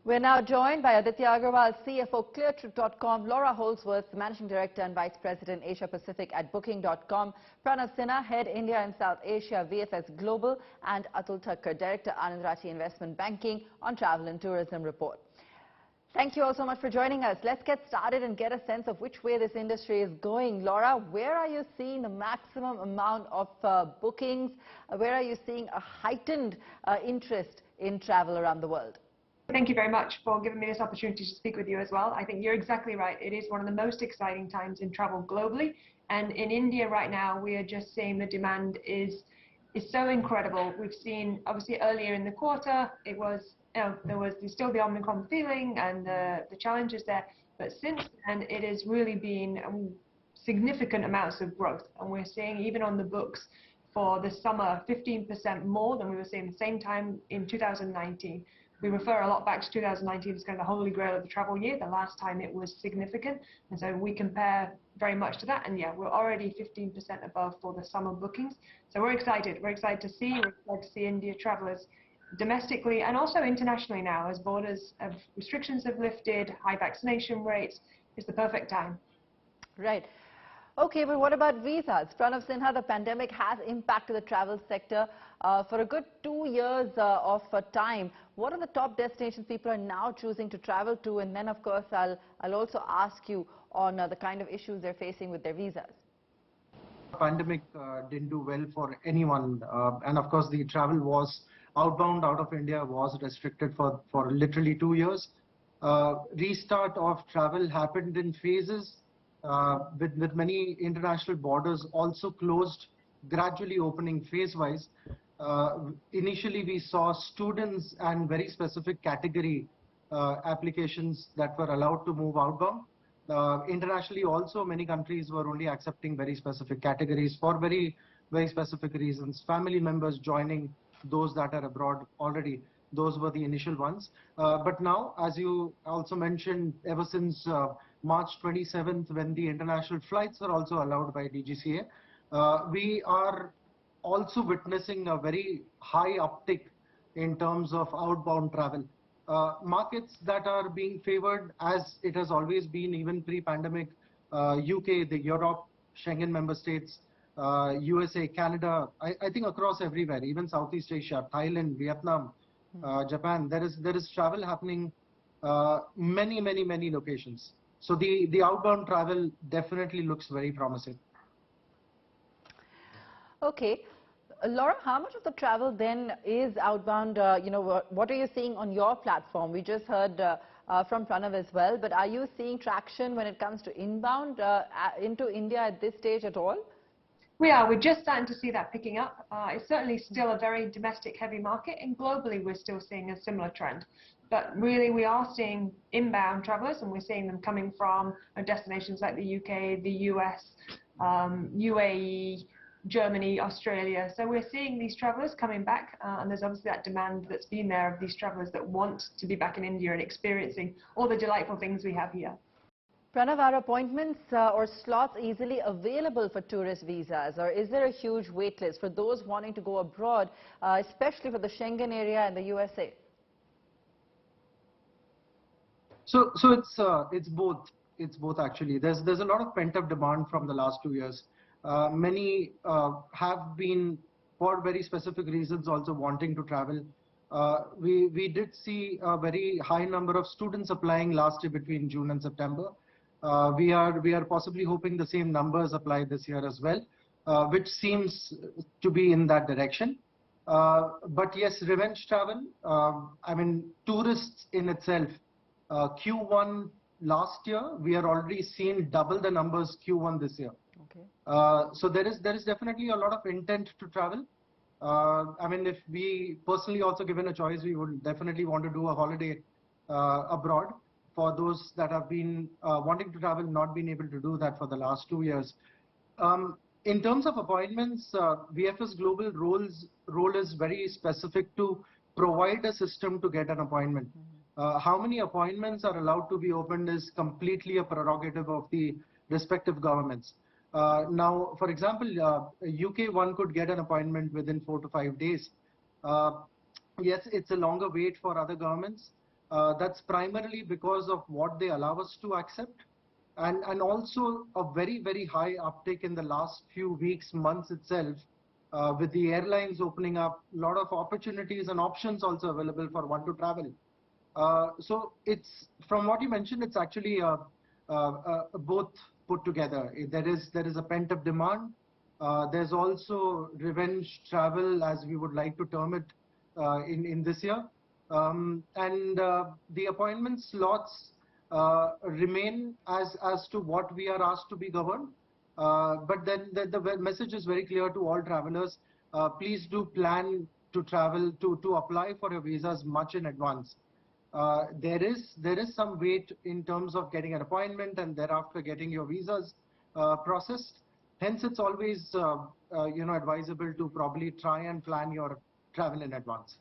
We're now joined by Aditya Agarwal, CFO, ClearTrip.com, Laura Houldsworth, Managing Director and Vice President, Asia Pacific at Booking.com, Pranav Sinha, Head India and South Asia, VFS Global, and Atul Thakkar, Director, Anand Rathi Investment Banking, on Travel and Tourism Report. Thank you all so much for joining us. Let's get started and get a sense of which way this industry is going. Laura, where are you seeing the maximum amount of bookings? Where are you seeing a heightened interest in travel around the world? Thank you very much for giving me this opportunity to speak with you as well. I think you're exactly right. It is one of the most exciting times in travel globally. And in India right now, we are just seeing the demand is so incredible. We've seen, obviously, earlier in the quarter, it was, there's still the Omicron feeling and the challenges there. But since then, it has really been significant amounts of growth. And we're seeing, even on the books for the summer, 15% more than we were seeing the same time in 2019. We refer a lot back to 2019 as kind of the holy grail of the travel year, the last time it was significant. And so we compare very much to that. And yeah, we're already 15% above for the summer bookings. So we're excited. We're excited to see India travelers domestically and also internationally now as borders of restrictions have lifted, high vaccination rates. It's the perfect time. Right. Okay, but what about visas? Pranav Sinha, the pandemic has impacted the travel sector for a good 2 years of time. What are the top destinations people are now choosing to travel to? And then, of course, I'll also ask you on the kind of issues they're facing with their visas. The pandemic didn't do well for anyone. And of course, the travel was outbound out of India was restricted for literally 2 years. Restart of travel happened in phases. With many international borders also closed, gradually opening phase-wise. Initially, we saw students and very specific category applications that were allowed to move outbound. Internationally, also, many countries were only accepting very specific categories for very, very specific reasons. Family members joining those that are abroad already. Those were the initial ones. But now, as you also mentioned, ever since March 27th, when the international flights are also allowed by DGCA, we are also witnessing a very high uptick in terms of outbound travel. Markets that are being favored, as it has always been, even pre-pandemic, UK, the Europe, Schengen member states, USA, Canada, I think across everywhere, even Southeast Asia, Thailand, Vietnam, Japan, there is travel happening many locations. So the outbound travel definitely looks very promising. Okay. Laura, how much of the travel then is outbound? What are you seeing on your platform? We just heard from Pranav as well, but are you seeing traction when it comes to inbound into India at this stage at all? We are. We're just starting to see that picking up. It's certainly still a very domestic heavy market, and globally we're still seeing a similar trend. But really we are seeing inbound travelers, and we're seeing them coming from destinations like the UK, the US, UAE, Germany, Australia. So we're seeing these travelers coming back, and there's obviously that demand that's been there of these travelers that want to be back in India and experiencing all the delightful things we have here. Pranav, are appointments or slots easily available for tourist visas, or is there a huge wait list for those wanting to go abroad, especially for the Schengen area and the USA? So it's both. It's both actually. There's a lot of pent-up demand from the last 2 years. Many have been, for very specific reasons, also wanting to travel. We did see a very high number of students applying last year between June and September. We are possibly hoping the same numbers apply this year as well, which seems to be in that direction. But yes, revenge travel, I mean, tourists in itself, Q1 last year, we are already seeing double the numbers Q1 this year. Okay. So there is definitely a lot of intent to travel. I mean, if we personally also given a choice, we would definitely want to do a holiday abroad. For those that have been wanting to travel, not been able to do that for the last 2 years. In terms of appointments, VFS Global role is very specific to provide a system to get an appointment. How many appointments are allowed to be opened is completely a prerogative of the respective governments. Now, for example, UK, one could get an appointment within 4 to 5 days. Yes, it's a longer wait for other governments. That's primarily because of what they allow us to accept, and also a very, very high uptake in the last few weeks, months itself, with the airlines opening up, a lot of opportunities and options also available for one to travel. So it's, from what you mentioned, it's actually both put together. There is a pent-up demand. There's also revenge travel, as we would like to term it, in this year. And the appointment slots remain as to what we are asked to be governed. But then the message is very clear to all travelers. Please do plan to travel, to apply for your visas much in advance. There is some wait in terms of getting an appointment and thereafter getting your visas processed. Hence, it's always advisable to probably try and plan your travel in advance.